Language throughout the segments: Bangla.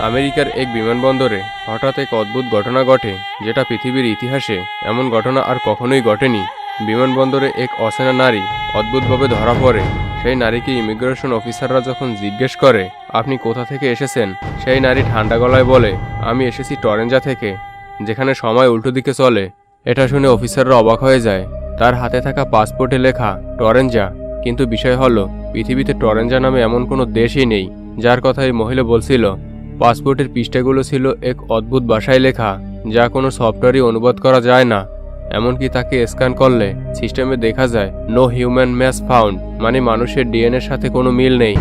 আমেরিকার এক বিমানবন্দরে হঠাৎ এক অদ্ভুত ঘটনা ঘটে, যেটা পৃথিবীর ইতিহাসে এমন ঘটনা আর কখনোই ঘটেনি। বিমানবন্দরে এক অচেনা নারী অদ্ভুতভাবে ধরা পড়ে। সেই নারীকে ইমিগ্রেশন অফিসাররা যখন জিজ্ঞেস করে আপনি কোথা থেকে এসেছেন, সেই নারী ঠান্ডা গলায় বলে, আমি এসেছি টরেঞ্জা থেকে, যেখানে সময় উল্টো দিকে চলে। এটা শুনে অফিসাররা অবাক হয়ে যায়। তার হাতে থাকা পাসপোর্টে লেখা টরেঞ্জা, কিন্তু বিষয় হলো পৃথিবীতে টরেঞ্জা নামে এমন কোনো দেশই নেই যার কথা এই মহিলা বলছিল। পাসপোর্টের পৃষ্ঠাগুলো ছিল এক অদ্ভুত ভাষায় লেখা, যা কোনো সফটওয়্যারই অনুবাদ করা যায় না। এমনকি তাকে স্ক্যান করলে সিস্টেমে দেখা যায় নো হিউম্যান ম্যাচ ফাউন্ড, মানে মানুষের ডিএনএর সাথে কোনো মিল নেই।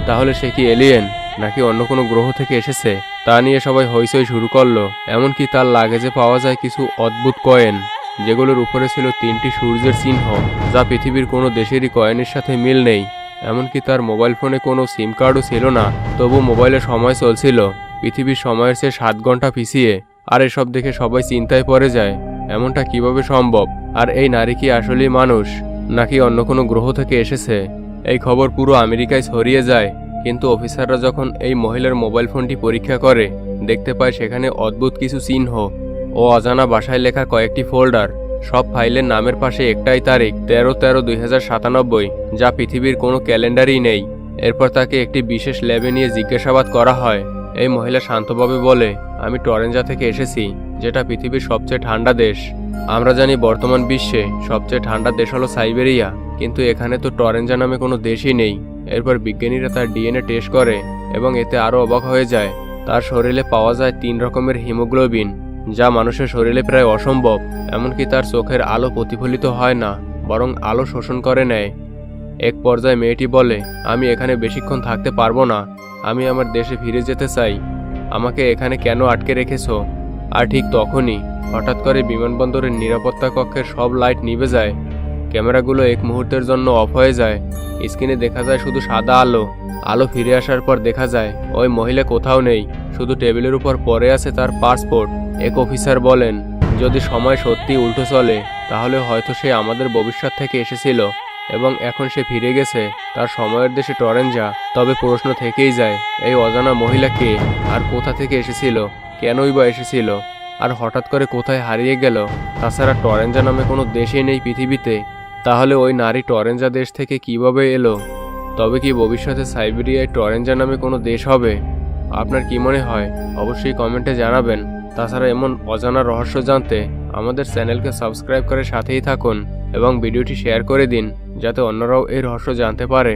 তাহলে সে কি এলিয়েন নাকি অন্য কোনো গ্রহ থেকে এসেছে, তা নিয়ে সবাই হইচই শুরু করলো। এমনকি তার লাগেজে পাওয়া যায় কিছু অদ্ভুত কয়েন, যেগুলোর উপরে ছিল 3টি সূর্যের চিহ্ন, যা পৃথিবীর কোনো দেশেরই কয়েনের সাথে মিল নেই। এমনকি তার মোবাইল ফোনে কোনো সিম কার্ডও ছিল না, তবু মোবাইলে সময় চলছিল পৃথিবীর সময়ের চেয়ে 7 ঘন্টা পিছিয়ে। আর এসব দেখে সবাই চিন্তায় পড়ে যায়, এমনটা কিভাবে সম্ভব? আর এই নারী কি আসলেই মানুষ নাকি অন্য কোনো গ্রহ থেকে এসেছে? এই খবর পুরো আমেরিকায় ছড়িয়ে যায়। কিন্তু অফিসাররা যখন এই মহিলার মোবাইল ফোনটি পরীক্ষা করে, দেখতে পায় সেখানে অদ্ভুত কিছু চিহ্ন ও অজানা ভাষায় লেখা কয়েকটি ফোল্ডার। সব ফাইলের নামের পাশে একটাই তারিখ, 13/13/2097, যা পৃথিবীর কোনো ক্যালেন্ডারই নেই। এরপর তাকে একটি বিশেষ ল্যাবে নিয়ে জিজ্ঞাসাবাদ করা হয়। এই মহিলা শান্তভাবে বলে, আমি টরেঞ্জা থেকে এসেছি, যেটা পৃথিবীর সবচেয়ে ঠান্ডা দেশ। আমরা জানি বর্তমান বিশ্বে সবচেয়ে ঠান্ডা দেশ হলো সাইবেরিয়া, কিন্তু এখানে তো টরেঞ্জা নামে কোনো দেশই নেই। এরপর বিজ্ঞানীরা তার ডিএনএ টেস্ট করে এবং এতে আরও অবাক হয়ে যায়। তার শরীরে পাওয়া যায় 3 রকমের হিমোগ্লোবিন, যা মানুষের শরীরে প্রায় অসম্ভব। এমনকি তার চোখের আলো প্রতিফলিত হয় না, বরং আলো শোষণ করে নেয়। এক পর্যায়ে মেয়েটি বলে, আমি এখানে বেশিক্ষণ থাকতে পারবো না, আমি আমার দেশে ফিরে যেতে চাই, আমাকে এখানে কেন আটকে রেখেছো? আর ঠিক তখনই হঠাৎ করে বিমানবন্দরের নিরাপত্তা কক্ষের সব লাইট নিভে যায়। ক্যামেরাগুলো এক মুহূর্তের জন্য অফ হয়ে যায়। স্ক্রিনে দেখা যায় শুধু সাদা আলো। আলো ফিরে আসার পর দেখা যায় ওই মহিলা কোথাও নেই, শুধু টেবিলের উপর পড়ে আছে তার পাসপোর্ট। এক অফিসার বলেন, যদি সময় সত্যি উল্টো চলে, তাহলে হয়তো সে আমাদের ভবিষ্যৎ থেকে এসেছিল এবং এখন সে ফিরে গেছে তার সময়ের দেশে টরেঞ্জা। তবে প্রশ্ন থেকেই যায়, এই অজানা মহিলা কে, আর কোথা থেকে এসেছিল, কেনই বা এসেছিল, আর হঠাৎ করে কোথায় হারিয়ে গেল? তাছাড়া টরেঞ্জা নামে কোনো দেশই নেই পৃথিবীতে। তাহলে ওই নারী টরেঞ্জা দেশ থেকে কিভাবে এলো? তবে কি ভবিষ্যতে সাইবেরিয়ায় টরেঞ্জা নামে কোনো দেশ হবে? আপনার কি মনে হয়? অবশ্যই কমেন্টে জানাবেন। তাছাড়া এমন অজানা রহস্য জানতে আমাদের চ্যানেলকে সাবস্ক্রাইব করে সাথেই থাকুন এবং ভিডিওটি শেয়ার করে দিন, যাতে অন্যরাও এই রহস্য জানতে পারে।